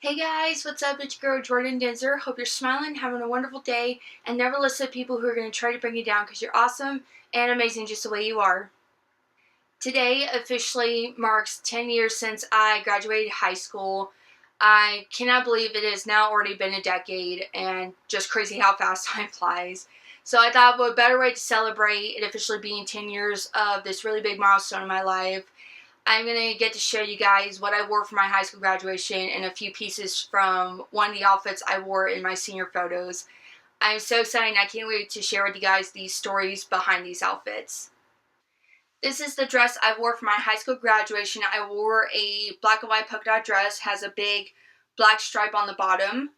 Hey guys, what's up? It's your girl Jordan Denzer. Hope you're smiling, having a wonderful day, and never listen to people who are going to try to bring you down because you're awesome and amazing just the way you are. Today officially marks 10 years since I graduated high school. I cannot believe it has now already been a decade, and just crazy how fast time flies. So I thought what better way to celebrate it officially being 10 years of this really big milestone in my life. I'm going to get to show you guys what I wore for my high school graduation and a few pieces from one of the outfits I wore in my senior photos. I'm so excited and I can't wait to share with you guys these stories behind these outfits. This is the dress I wore for my high school graduation. I wore a black and white polka dot dress, has a big black stripe on the bottom,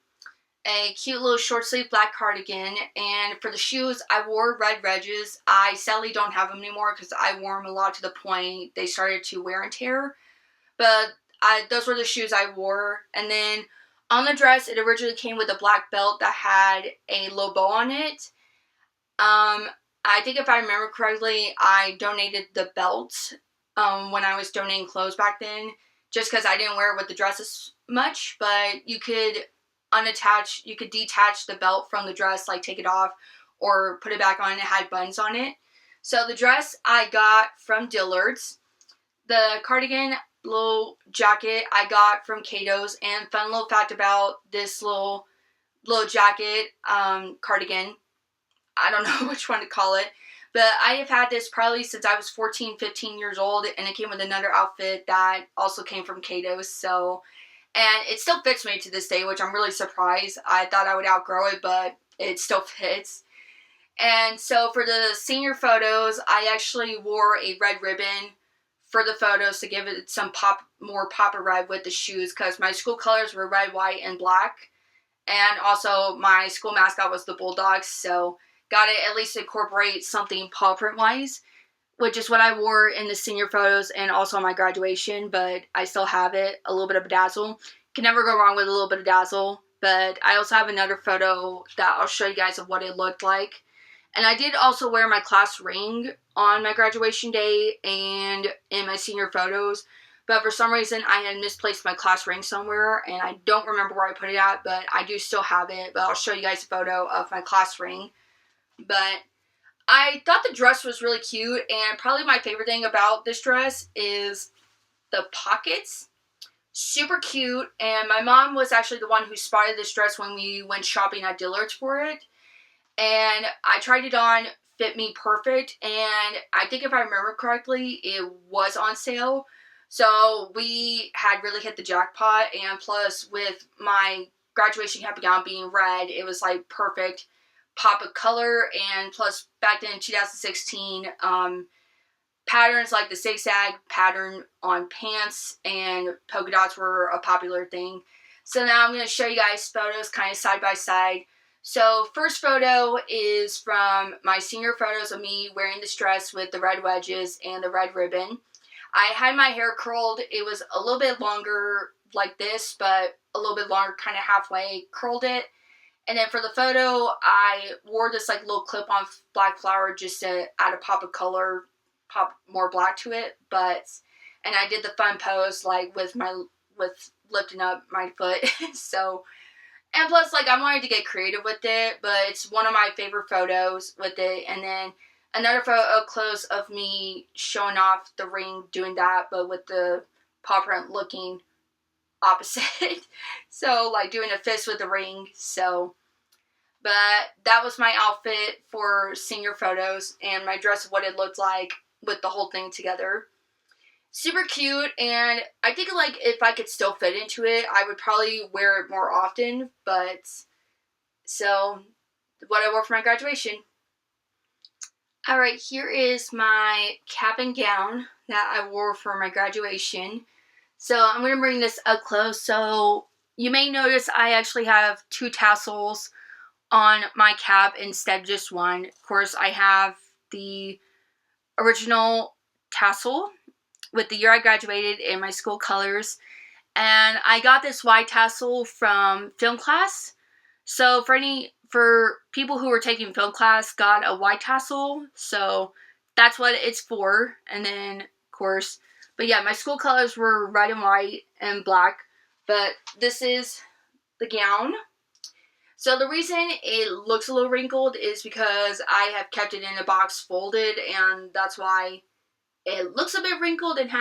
a cute little short sleeve black cardigan, and for the shoes I wore red wedges. I sadly don't have them anymore because I wore them a lot to the point they started to wear and tear, but those were the shoes I wore. And then on the dress, it originally came with a black belt that had a little bow on it. I think if I remember correctly, I donated the belt when I was donating clothes back then, just because I didn't wear it with the dresses much. But you could detach the belt from the dress, like take it off or put it back on. It had buttons on it. So the dress I got from Dillard's. The cardigan, little jacket, I got from Cato's. And fun little fact about this little jacket, cardigan, I don't know which one to call it, but I have had this probably since I was 14, 15 years old, and it came with another outfit that also came from Cato's. So, and it still fits me to this day, which I'm really surprised. I thought I would outgrow it, but it still fits. And so for the senior photos, I actually wore a red ribbon for the photos to give it some more pop of red with the shoes, because my school colors were red, white, and black. And also my school mascot was the Bulldogs, so got to at least incorporate something paw print wise, which is what I wore in the senior photos and also on my graduation, but I still have it, a little bit of bedazzle. Can never go wrong with a little bit of dazzle. But I also have another photo that I'll show you guys of what it looked like. And I did also wear my class ring on my graduation day and in my senior photos. But for some reason, I had misplaced my class ring somewhere, and I don't remember where I put it at, but I do still have it. But I'll show you guys a photo of my class ring. But I thought the dress was really cute, and probably my favorite thing about this dress is the pockets. Super cute, and my mom was actually the one who spotted this dress when we went shopping at Dillard's for it. And I tried it on, fit me perfect, and I think if I remember correctly, it was on sale. So we had really hit the jackpot, and plus with my graduation cap and gown being red, it was like perfect pop of color. And plus back then in 2016, patterns like the zigzag pattern on pants and polka dots were a popular thing. So now I'm going to show you guys photos kind of side by side. So first photo is from my senior photos of me wearing this dress with the red wedges and the red ribbon. I had my hair curled. It was a little bit longer like this, but a little bit longer, kind of halfway curled it. And then for the photo, I wore this like little clip-on black flower just to add a pop of color, pop more black to it. And I did the fun pose like with lifting up my foot. So, and plus, like, I wanted to get creative with it, but it's one of my favorite photos with it. And then another photo up close of me showing off the ring, doing that, but with the paw print looking opposite. So, like, doing a fist with the ring. So, but that was my outfit for senior photos, and my dress, what it looked like with the whole thing together. Super cute, and I think like if I could still fit into it, I would probably wear it more often. But so what I wore for my graduation. Alright, here is my cap and gown that I wore for my graduation. So I'm going to bring this up close. So you may notice I actually have two tassels on my cap instead of just one. Of course, I have the original tassel with the year I graduated in my school colors. And I got this white tassel from film class. So for people who were taking film class, got a white tassel. So that's what it's for. And then, of course, but yeah, my school colors were red and white and black But this is the gown. So the reason it looks a little wrinkled is because I have kept it in a box folded, and that's why it looks a bit wrinkled and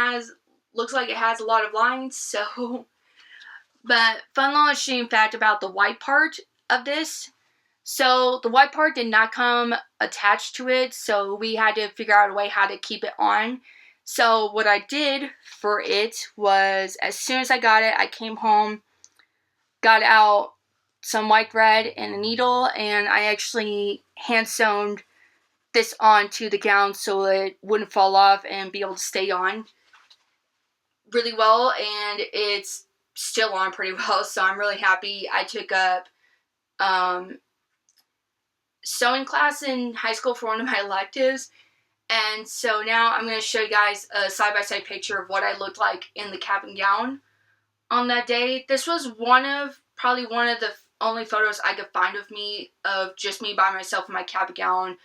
looks like it has a lot of lines. So, but fun little interesting fact about the white part of this. So the white part did not come attached to it, so we had to figure out a way how to keep it on. So what I did for it was, as soon as I got it, I came home, got out some white thread and a needle, and I actually hand sewn this onto the gown so it wouldn't fall off and be able to stay on really well, and it's still on pretty well, so I'm really happy. I took up sewing class in high school for one of my electives, and so now I'm going to show you guys a side-by-side picture of what I looked like in the cap and gown on that day. This was probably one of the only photos I could find of me, of just me by myself in my cap and gown.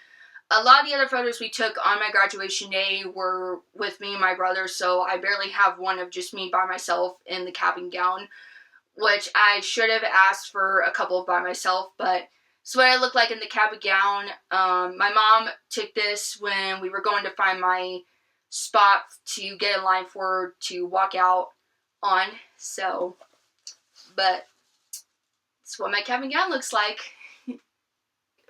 A lot of the other photos we took on my graduation day were with me and my brother, so I barely have one of just me by myself in the cap and gown, which I should have asked for a couple by myself, but it's what I look like in the cap and gown. My mom took this when we were going to find my spot to get in line for to walk out on, so, but it's what my cap and gown looks like.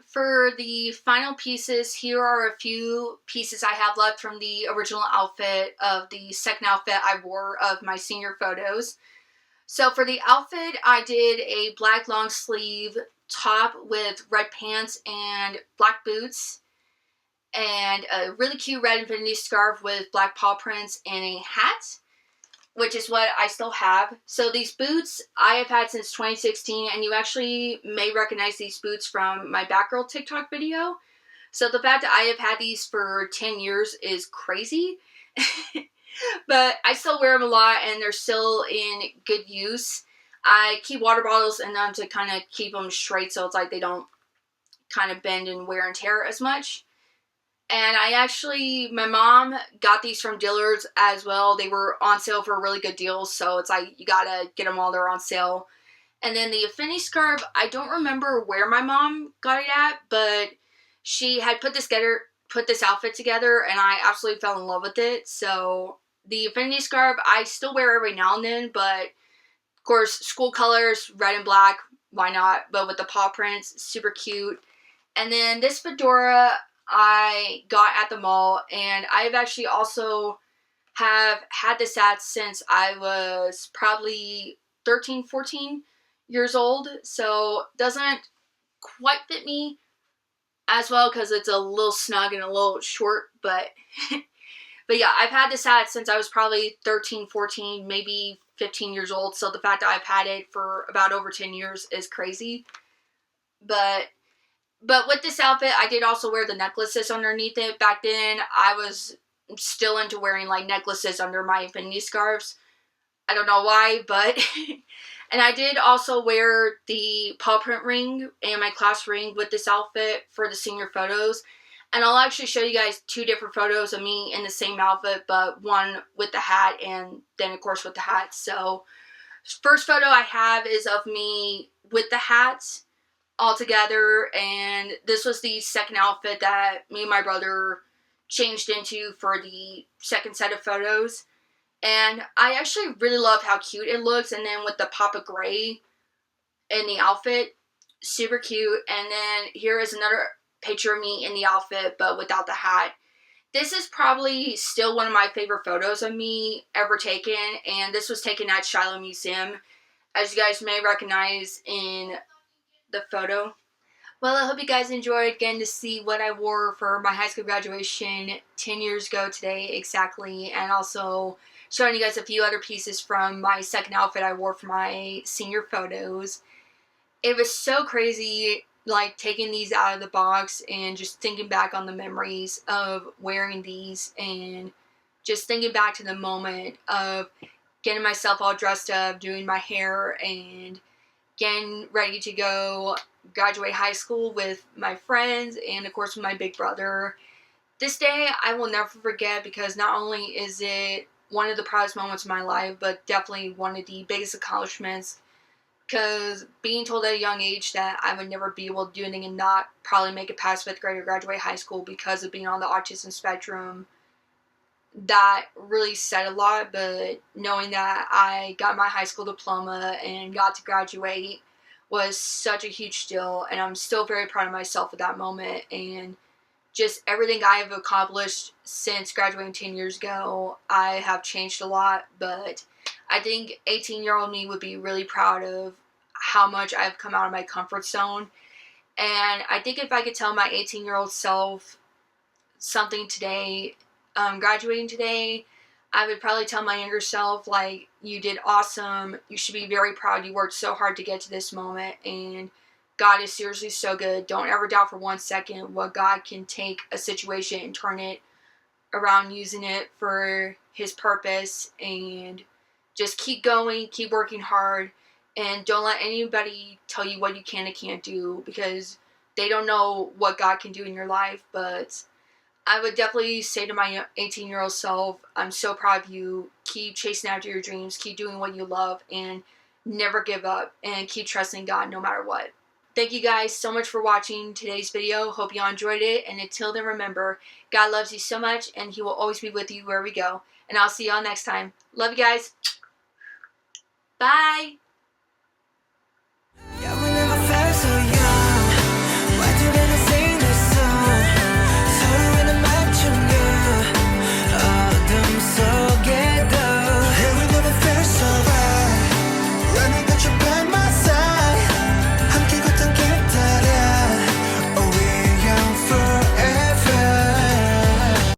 For the final pieces, here are a few pieces I have left from the original outfit of the second outfit I wore of my senior photos. So for the outfit, I did a black long sleeve top with red pants and black boots, and a really cute red infinity scarf with black paw prints and a hat, which is what I still have. So these boots I have had since 2016, and you actually may recognize these boots from my Batgirl TikTok video. So the fact that I have had these for 10 years is crazy. But I still wear them a lot, and they're still in good use. I keep water bottles in them to kind of keep them straight, so it's like they don't kind of bend and wear and tear as much. And my mom got these from Dillard's as well. They were on sale for a really good deal, so it's like you gotta get them while they're on sale. And then the affinity scarf, I don't remember where my mom got it at, but she had put this outfit together, and I absolutely fell in love with it. So the affinity scarf I still wear every now and then, but of course school colors, red and black, why not? But with the paw prints, super cute. And then this fedora I got at the mall, and I've actually also have had this hat since I was probably 13, 14 years old, so doesn't quite fit me as well because it's a little snug and a little short, but but yeah, I've had this hat since I was probably 13, 14, maybe 15 years old, so the fact that I've had it for about over 10 years is crazy. But with this outfit, I did also wear the necklaces underneath it. Back then, I was still into wearing like necklaces under my infinity scarves. I don't know why, but and I did also wear the paw print ring and my class ring with this outfit for the senior photos. And I'll actually show you guys two different photos of me in the same outfit, but one with the hat and then of course with the hat. So first photo I have is of me with the hat all together, and this was the second outfit that me and my brother changed into for the second set of photos. And I actually really love how cute it looks, and then with the pop of gray in the outfit, super cute. And then here is another picture of me in the outfit but without the hat. This is probably still one of my favorite photos of me ever taken, and this was taken at Shiloh Museum, as you guys may recognize in the photo. Well, I hope you guys enjoyed getting to see what I wore for my high school graduation 10 years ago today exactly, and also showing you guys a few other pieces from my second outfit I wore for my senior photos. It was so crazy, like, taking these out of the box and just thinking back on the memories of wearing these, and just thinking back to the moment of getting myself all dressed up, doing my hair, and getting ready to go graduate high school with my friends and of course with my big brother. This day I will never forget because not only is it one of the proudest moments of my life, but definitely one of the biggest accomplishments, because being told at a young age that I would never be able to do anything and not probably make it past 5th grade or graduate high school because of being on the autism spectrum, that really said a lot. But knowing that I got my high school diploma and got to graduate was such a huge deal, and I'm still very proud of myself at that moment. And just everything I have accomplished since graduating 10 years ago, I have changed a lot, but I think 18-year-old me would be really proud of how much I've come out of my comfort zone. And I think if I could tell my 18-year-old self something today, graduating today, I would probably tell my younger self, like, you did awesome. You should be very proud. You worked so hard to get to this moment, and God is seriously so good. Don't ever doubt for 1 second what God can take a situation and turn it around, using it for His purpose. And just keep going, keep working hard, and don't let anybody tell you what you can and can't do, because they don't know what God can do in your life. But I would definitely say to my 18-year-old self, I'm so proud of you. Keep chasing after your dreams, keep doing what you love, and never give up, and keep trusting God no matter what. Thank you guys so much for watching today's video. Hope you all enjoyed it. And until then, remember, God loves you so much, and He will always be with you wherever we go. And I'll see y'all next time. Love you guys. Bye.